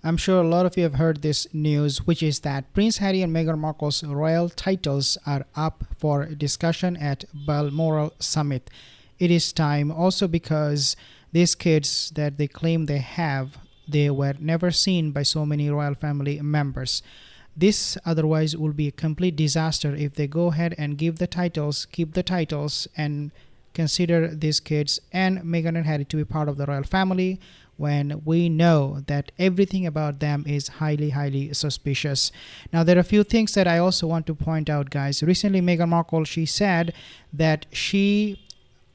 I'm sure a lot of you have heard this news, which is that Prince Harry and Meghan Markle's royal titles are up for discussion at Balmoral Summit. It is time also because these kids that they claim they have, they were never seen by so many royal family members. This otherwise will be a complete disaster if they go ahead and give the titles, keep the titles, and consider these kids and Meghan and Harry to be part of the royal family when we know that everything about them is highly, highly suspicious. Now, there are a few things that I also want to point out, guys. Recently, Meghan Markle, she said that she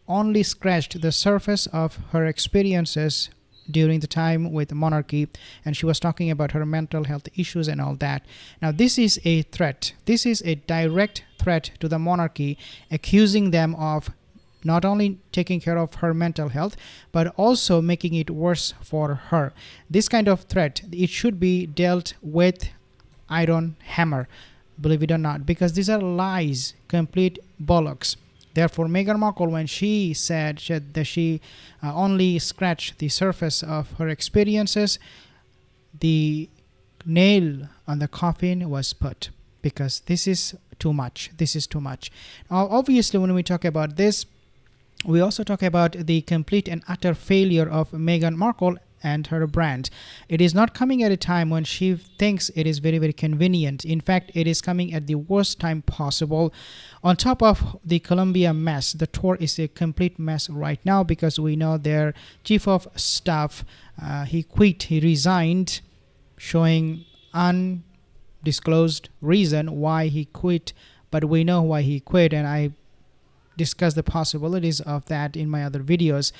only scratched the surface of her experiences during the time with the monarchy, and she was talking about her mental health issues and all that. Now, this is a threat. This is a direct threat to the monarchy, accusing them of not only taking care of her mental health, but also making it worse for her. This kind of threat, it should be dealt with iron hammer, believe it or not, because these are lies, complete bollocks. Therefore, Meghan Markle, when she said that she only scratched the surface of her experiences, the nail on the coffin was put, because this is too much. This is too much. Now, obviously, when we talk about this, we also talk about the complete and utter failure of Meghan Markle and her brand. It is not coming at a time when she thinks it is very, very convenient. In fact, it is coming at the worst time possible. On top of the Colombia mess, the tour is a complete mess right now because we know their chief of staff, he quit, he resigned, showing undisclosed reason why he quit, but we know why he quit, and I discuss the possibilities of that in my other videos.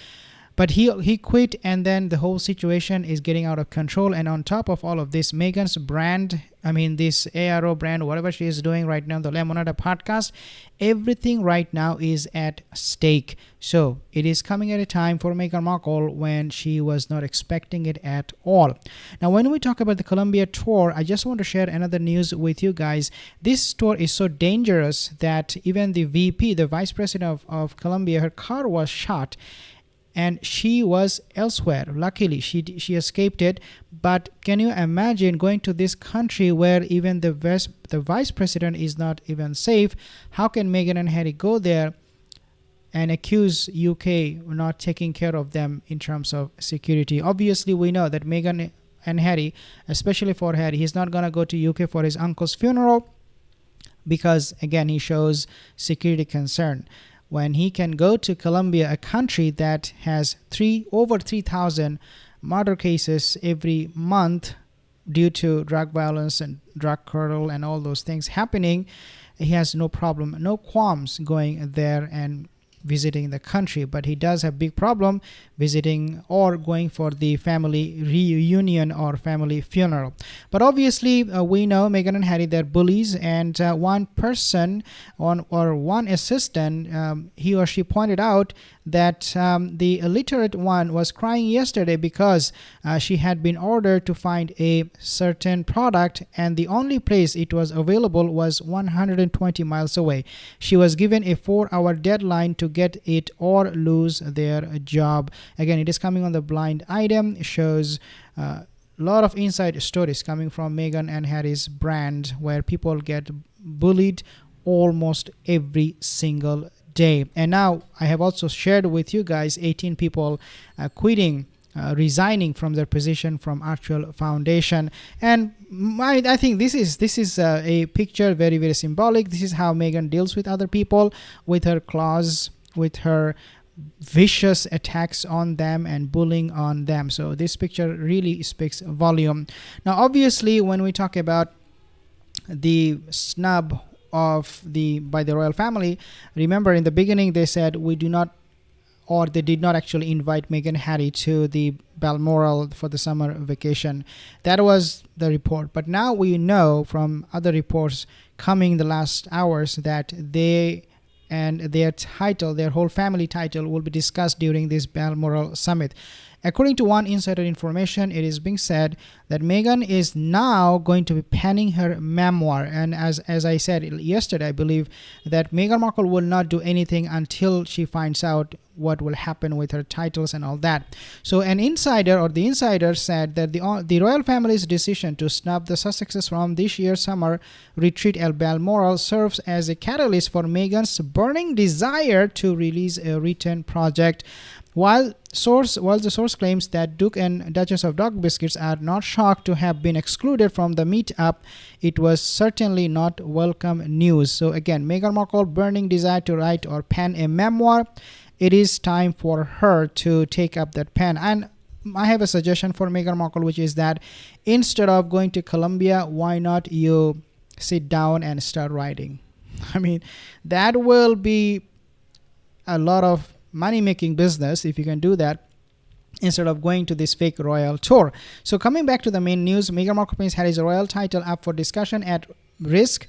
But he quit, and then the whole situation is getting out of control. And on top of all of this, Meghan's brand, this ARO brand, whatever she is doing right now, the Lemonada podcast, everything right now is at stake. So it is coming at a time for Meghan Markle when she was not expecting it at all. Now, when we talk about the Colombia tour, I just want to share another news with you guys. This tour is so dangerous that even the VP, the vice president of Colombia, her car was shot. And she was elsewhere. Luckily, she escaped it. But can you imagine going to this country where even the vice president is not even safe? How can Meghan and Harry go there and accuse UK not taking care of them in terms of security? Obviously, we know that Meghan and Harry, especially for Harry, he's not going to go to UK for his uncle's funeral because, again, he shows security concern. When he can go to Colombia, a country that has over 3,000 murder cases every month due to drug violence and drug cartel and all those things happening, he has no problem, no qualms going there and visiting the country. But he does have big problem visiting or going for the family reunion or family funeral. But obviously, we know Meghan and Harry, they're bullies, and one person or one assistant, he or she pointed out that the illiterate one was crying yesterday because she had been ordered to find a certain product, and the only place it was available was 120 miles away. She was given a 4-hour deadline to get it or lose their job. Again, it is coming on the blind item. It shows a lot of inside stories coming from Meghan and Harry's brand, where people get bullied almost every single day. And now I have also shared with you guys 18 people quitting, resigning from their position from Archwell Foundation. And I think this is a picture very, very symbolic. This is how Meghan deals with other people, with her claws, with her vicious attacks on them and bullying on them. So this picture really speaks volume. Now, obviously, when we talk about the snub by the royal family, remember in the beginning they said they did not actually invite Meghan and Harry to the Balmoral for the summer vacation. That was the report. But now we know from other reports coming the last hours that they and their whole family title will be discussed during this Balmoral summit. According to one insider information, it is being said that Meghan is now going to be penning her memoir. And as I said yesterday, I believe that Meghan Markle will not do anything until she finds out what will happen with her titles and all that. So an insider, or the insider, said that the royal family's decision to snub the Sussexes from this year's summer retreat at Balmoral serves as a catalyst for Meghan's burning desire to release a written project. While the source claims that Duke and Duchess of Dog Biscuits are not shocked to have been excluded from the meetup, it was certainly not welcome news. So again, Meghan Markle burning desire to write or pen a memoir. It is time for her to take up that pen. And I have a suggestion for Meghan Markle, which is that instead of going to Colombia, why not you sit down and start writing? I mean, that will be a lot of money-making business if you can do that, instead of going to this fake royal tour. So coming back to the main news, Meghan Markle Prince Harry's royal title up for discussion at risk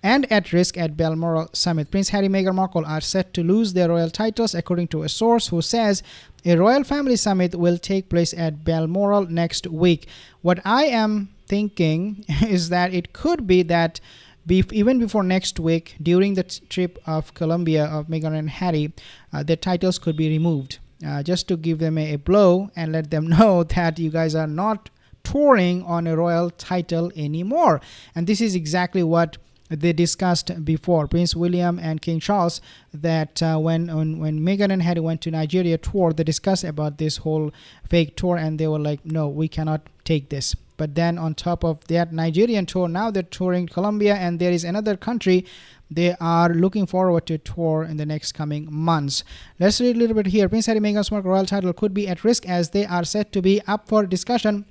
at Balmoral summit. Prince Harry and Meghan Markle are set to lose their royal titles, according to a source who says a royal family summit will take place at Balmoral next week. What I am thinking is that it could be that even before next week, during the trip of Colombia of Meghan and Harry, their titles could be removed, just to give them a blow and let them know that you guys are not touring on a royal title anymore. And this is exactly what they discussed before, Prince William and King Charles, that when Meghan and Harry went to Nigeria tour, they discussed about this whole fake tour, and they were like, no, we cannot take this. But then on top of that Nigerian tour, now they're touring Colombia, and there is another country they are looking forward to tour in the next coming months. Let's read a little bit here. Prince Harry and Meghan's royal title could be at risk as they are set to be up for discussion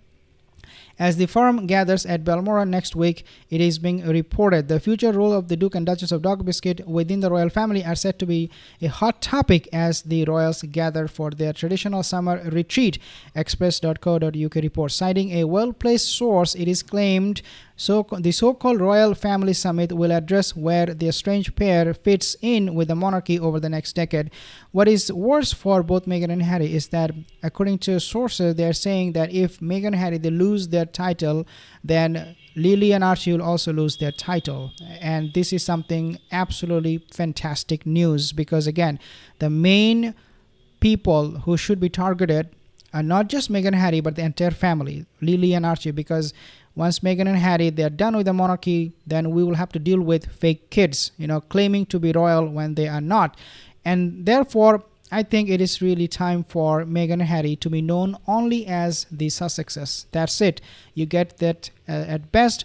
as the firm gathers at Balmoral next week. It is being reported the future role of the Duke and Duchess of Dog Biscuit within the royal family are set to be a hot topic as the royals gather for their traditional summer retreat. Express.co.uk reports. Citing a well-placed source, it is claimed the so-called Royal Family Summit will address where the estranged pair fits in with the monarchy over the next decade. What is worse for both Meghan and Harry is that, according to sources, they are saying that if Meghan and Harry they lose their title, then Lily and Archie will also lose their title. And this is something absolutely fantastic news, because again, the main people who should be targeted are not just Meghan and Harry, but the entire family, Lily and Archie, because once Meghan and Harry they are done with the monarchy, then we will have to deal with fake kids, claiming to be royal when they are not. And therefore, I think it is really time for Meghan and Harry to be known only as the Sussexes. That's it. You get that at best,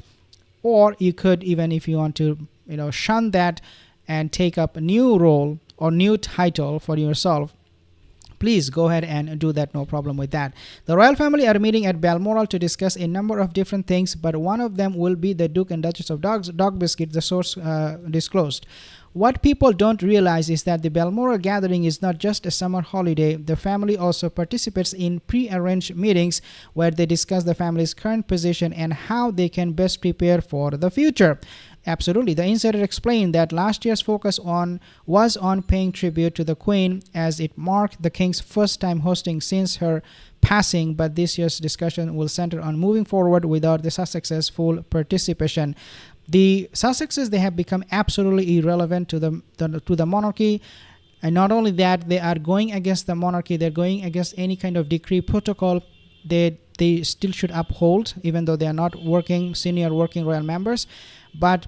or you could, even if you want to, shun that and take up a new role or new title for yourself, please go ahead and do that, no problem with that. The royal family are meeting at Balmoral to discuss a number of different things, but one of them will be the Duke and Duchess of Dog Biscuit, the source disclosed. What people don't realize is that the Balmoral gathering is not just a summer holiday. The family also participates in pre-arranged meetings where they discuss the family's current position and how they can best prepare for the future. Absolutely. The insider explained that last year's focus was on paying tribute to the Queen, as it marked the King's first time hosting since her passing, but this year's discussion will center on moving forward without the Sussexes' full participation. The Sussexes, they have become absolutely irrelevant to the monarchy, and not only that, they are going against the monarchy. They're going against any kind of decree protocol they still should uphold, even though they are not senior working royal members. But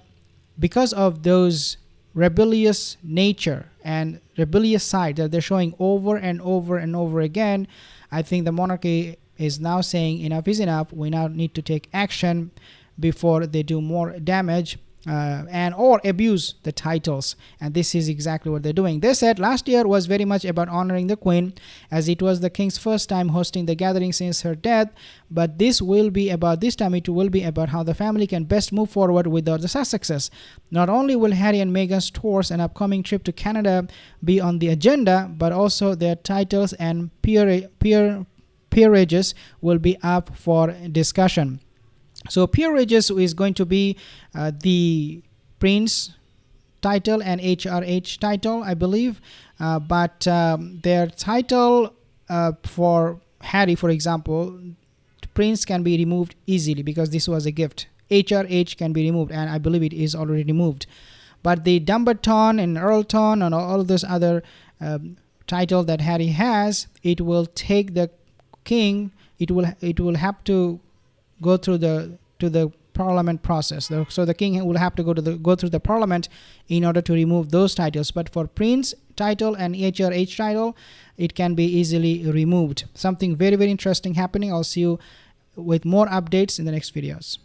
because of those rebellious nature and rebellious side that they're showing over and over and over again, I think the monarchy is now saying enough is enough. We now need to take action before they do more damage and or abuse the titles. And this is exactly what they're doing. They said last year was very much about honoring the Queen, as it was the King's first time hosting the gathering since her death, but this time it will be about how the family can best move forward without the Sussexes. Not only will Harry and Meghan's tours and upcoming trip to Canada be on the agenda, but also their titles and peerages will be up for discussion. So peerages is going to be the Prince title and HRH title, I believe. But their title for Harry, for example, prince can be removed easily because this was a gift. HRH can be removed, and I believe it is already removed. But the Dumbarton and Earlton and all those other title that Harry has, it will take the king. It will have to go through the parliament process. So the king will have to go through the parliament in order to remove those titles. But for prince title and HRH title, it can be easily removed. Something very, very interesting happening. I'll see you with more updates in the next videos.